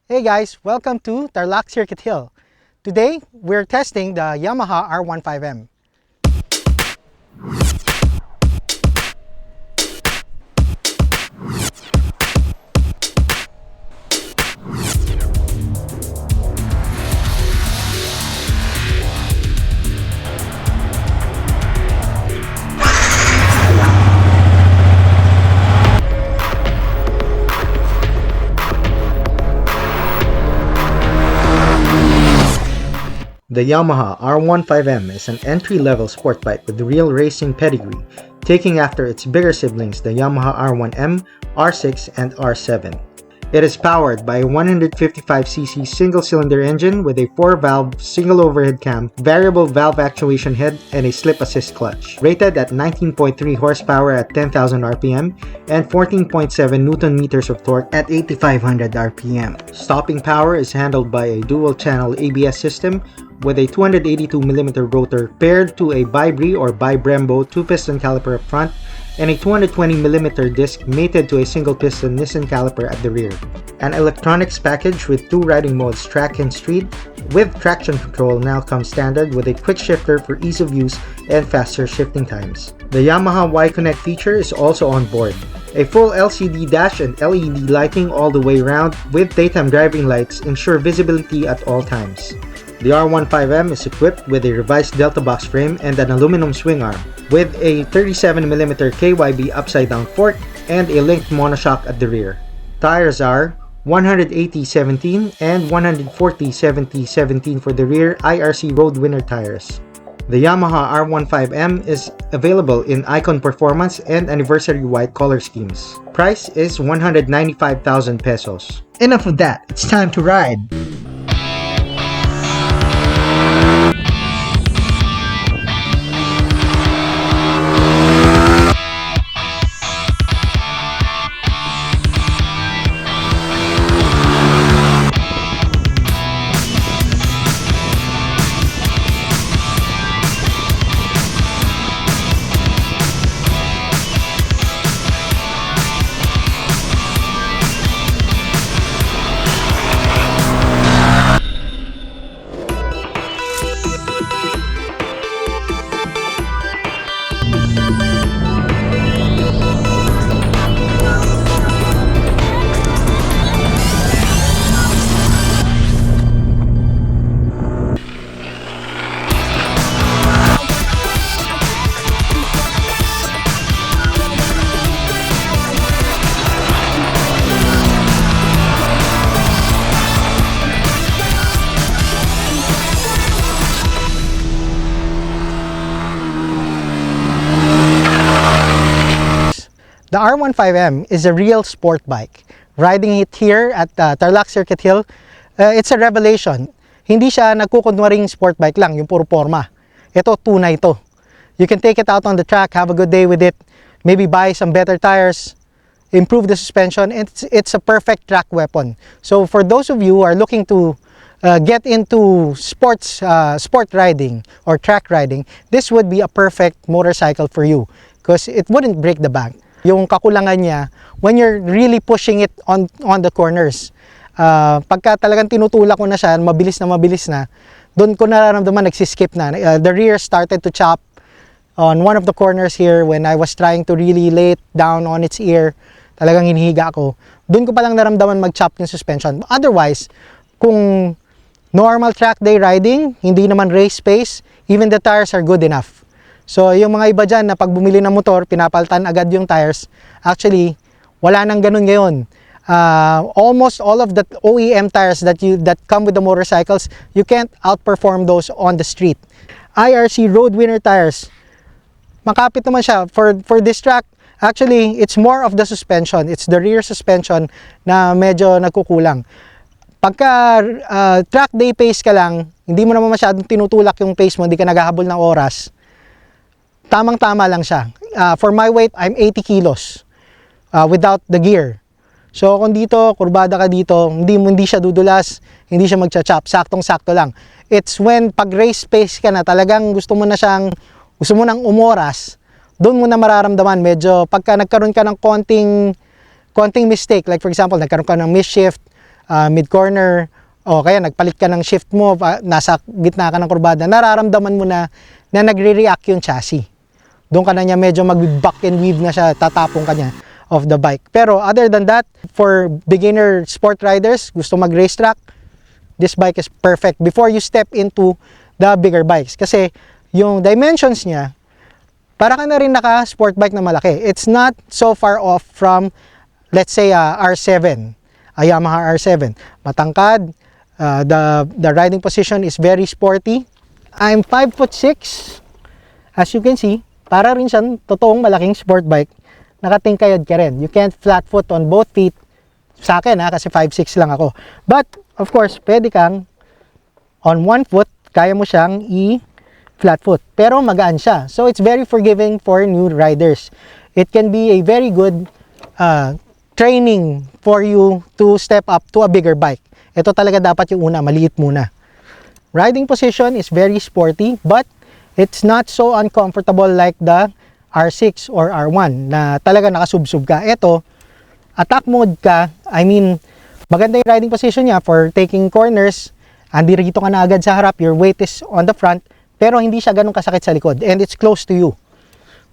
Hey guys, welcome to Tarlac Circuit Hill. Today, we're testing the Yamaha R15M. The Yamaha R15M is an entry-level sport bike with real racing pedigree, taking after its bigger siblings the Yamaha R1M, R6, and R7. It is powered by a 155cc single-cylinder engine with a 4-valve single overhead cam, variable valve actuation head, and a slip assist clutch. Rated at 19.3 horsepower at 10,000 RPM and 14.7 Nm of torque at 8,500 RPM. Stopping power is handled by a dual-channel ABS system with a 282mm rotor paired to a Bi-Bri or Bi-Brembo 2-piston caliper up front and a 220mm disc mated to a single-piston Nissan caliper at the rear. An electronics package with 2 riding modes, track and street, with traction control now comes standard with a quick shifter for ease of use and faster shifting times. The Yamaha Y-Connect feature is also on board. A full LCD dash and LED lighting all the way around with daytime driving lights ensure visibility at all times. The R15M is equipped with a revised Delta box frame and an aluminum swing arm, with a 37mm KYB upside-down fork and a linked monoshock at the rear. Tires are 180/17 and 140/70/17 for the rear IRC Road Winner tires. The Yamaha R15M is available in Icon Performance and Anniversary White color schemes. Price is 195,000 pesos. Enough of that, it's time to ride! The R15M is a real sport bike. Riding it here at Tarlac Circuit Hill, it's a revelation. Hindi siya nagkukunwaring sport bike lang, yung puro forma. Ito, tunay ito. You can take it out on the track, have a good day with it, maybe buy some better tires, improve the suspension. It's a perfect track weapon. So for those of you who are looking to get into sport riding or track riding, this would be a perfect motorcycle for you because it wouldn't break the bank. Yung kakulangan niya, when you're really pushing it on the corners, pagka talagang tinutulak ko na siya, mabilis na, doon ko nararamdaman nagsiskip na. The rear started to chop on one of the corners here when I was trying to really lay it down on its ear. Talagang hinihiga ako. Doon ko palang naramdaman mag-chop yung suspension. Otherwise, kung normal track day riding, hindi naman race pace, even the tires are good enough. So yung mga iba dyan na pag bumili ng motor, pinapaltan agad yung tires. Actually, wala nang ganun ngayon. Almost all of the OEM tires that come with the motorcycles, you can't outperform those on the street. IRC Road Winner tires, makapit naman siya. For this track, actually, it's more of the suspension. It's the rear suspension na medyo nagkukulang. Pagka track day pace ka lang, hindi mo naman masyadong tinutulak yung pace mo, hindi ka naghahabol ng oras, tamang-tama lang siya. For my weight, I'm 80 kilos without the gear. So kung dito, kurbada ka dito, hindi siya dudulas, hindi siya magcha-chop, saktong-sakto lang. It's when pag race pace ka na, talagang gusto mo nang umoras, doon mo na mararamdaman medyo pagka nagkaroon ka ng konting mistake, like for example, nagkaroon ka ng misshift, mid-corner, o kaya nagpalit ka ng shift mo, nasa gitna ka ng kurbada, nararamdaman mo na nagre-react yung chassis. Doon ka na niya medyo mag-back and weave na siya, tatapong ka niya of the bike. Pero other than that, for beginner sport riders, gusto mag-racetrack, this bike is perfect before you step into the bigger bikes. Kasi yung dimensions niya, para ka na rin naka-sport bike na malaki. It's not so far off from, let's say, R7, a Yamaha R7. Matangkad, the riding position is very sporty. I'm 5'6", as you can see, para rin siyang totoong malaking sport bike. Nakatingkayod ka rin. You can't flat foot on both feet. Sa akin kasi 5'6" lang ako. But, of course, pwede kang on one foot, kaya mo siyang flat foot. Pero magaan siya. So, it's very forgiving for new riders. It can be a very good training for you to step up to a bigger bike. Ito talaga dapat yung una, maliit muna. Riding position is very sporty, but it's not so uncomfortable like the R6 or R1 na talaga nakasubsub ka. Ito, attack mode ka. I mean, maganda yung riding position niya for taking corners. Andi rito ka na agad sa harap. Your weight is on the front. Pero hindi siya ganun kasakit sa likod. And it's close to you.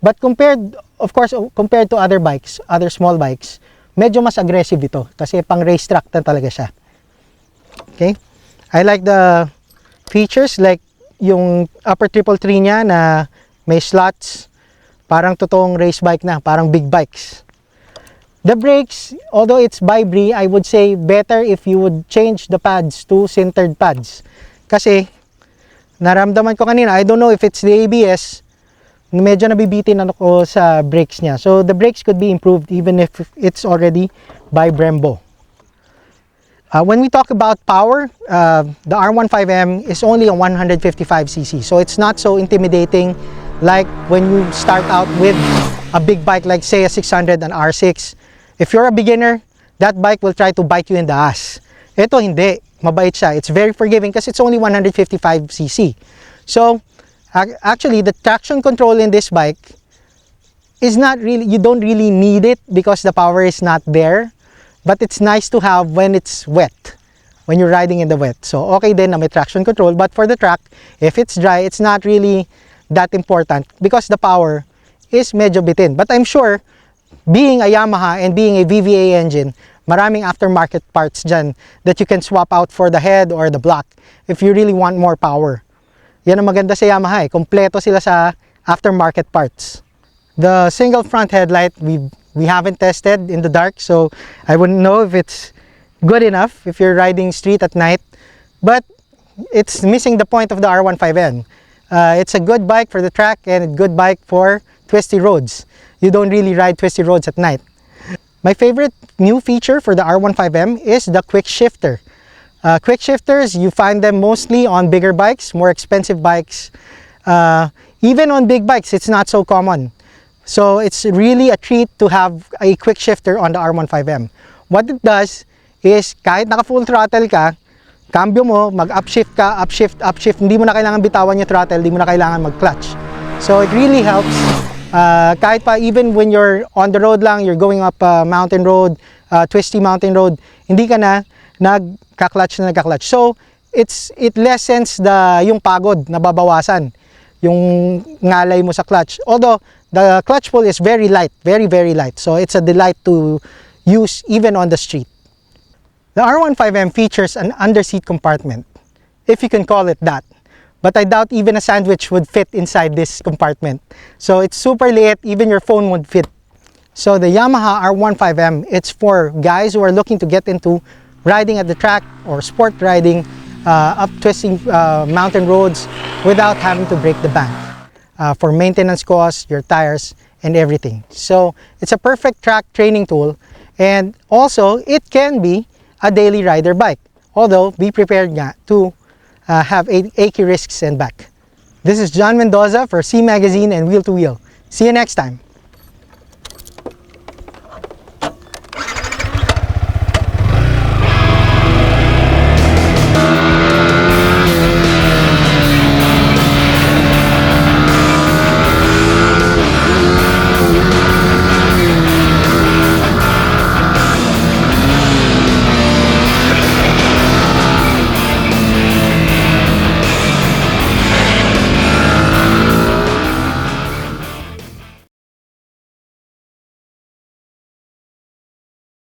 But compared to other bikes, other small bikes, medyo mas aggressive ito. Kasi pang racetrack na talaga siya. Okay? I like the features like yung upper triple tree niya na may slots, parang totoong race bike na, parang big bikes. The brakes, although it's bi-bree, I would say better if you would change the pads to sintered pads. Kasi, naramdaman ko kanina, I don't know if it's the ABS, medyo nabibitin ako sa brakes niya. So, the brakes could be improved even if it's already by Brembo. When we talk about power, the R15M is only a 155cc. So it's not so intimidating like when you start out with a big bike like say a 600 and R6. If you're a beginner, that bike will try to bite you in the ass. Ito hindi, mabait siya. It's very forgiving because it's only 155cc. So actually the traction control in this bike is not really, you don't really need it because the power is not there. But it's nice to have when it's wet, when you're riding in the wet. So, okay din na may traction control. But for the track, if it's dry, it's not really that important because the power is medyo bitin. But I'm sure, being a Yamaha and being a VVA engine, maraming aftermarket parts dyan that you can swap out for the head or the block if you really want more power. Yan ang maganda sa Yamaha Kompleto sila sa aftermarket parts. The single front headlight, we haven't tested in the dark, so I wouldn't know if it's good enough if you're riding street at night. But it's missing the point of the R15M. It's a good bike for the track and a good bike for twisty roads. You don't really ride twisty roads at night. My favorite new feature for the R15M is the quick shifter. Quick shifters, you find them mostly on bigger bikes, more expensive bikes. Even on big bikes, it's not so common. So it's really a treat to have a quick shifter on the R15M. What it does is kahit naka full throttle ka, cambio mo, mag-upshift ka, upshift, hindi mo na kailangan bitawan yung throttle, hindi mo na kailangan mag-clutch. So it really helps. Kahit pa even when you're on the road lang, you're going up a mountain road, twisty mountain road, hindi ka na nagka-clutch. So it lessens yung pagod na babawasan, yung ngalay mo sa clutch. Although the clutch pull is very light, very, very light. So it's a delight to use even on the street. The R15M features an underseat compartment, if you can call it that. But I doubt even a sandwich would fit inside this compartment. So it's super light, even your phone would fit. So the Yamaha R15M, it's for guys who are looking to get into riding at the track or sport riding, up twisting mountain roads without having to break the bank. For maintenance costs, your tires, and everything. So it's a perfect track training tool, and also it can be a daily rider bike. Although, be prepared nga to have achy risks and back. This is John Mendoza for C Magazine and Wheel2Wheel. See you next time.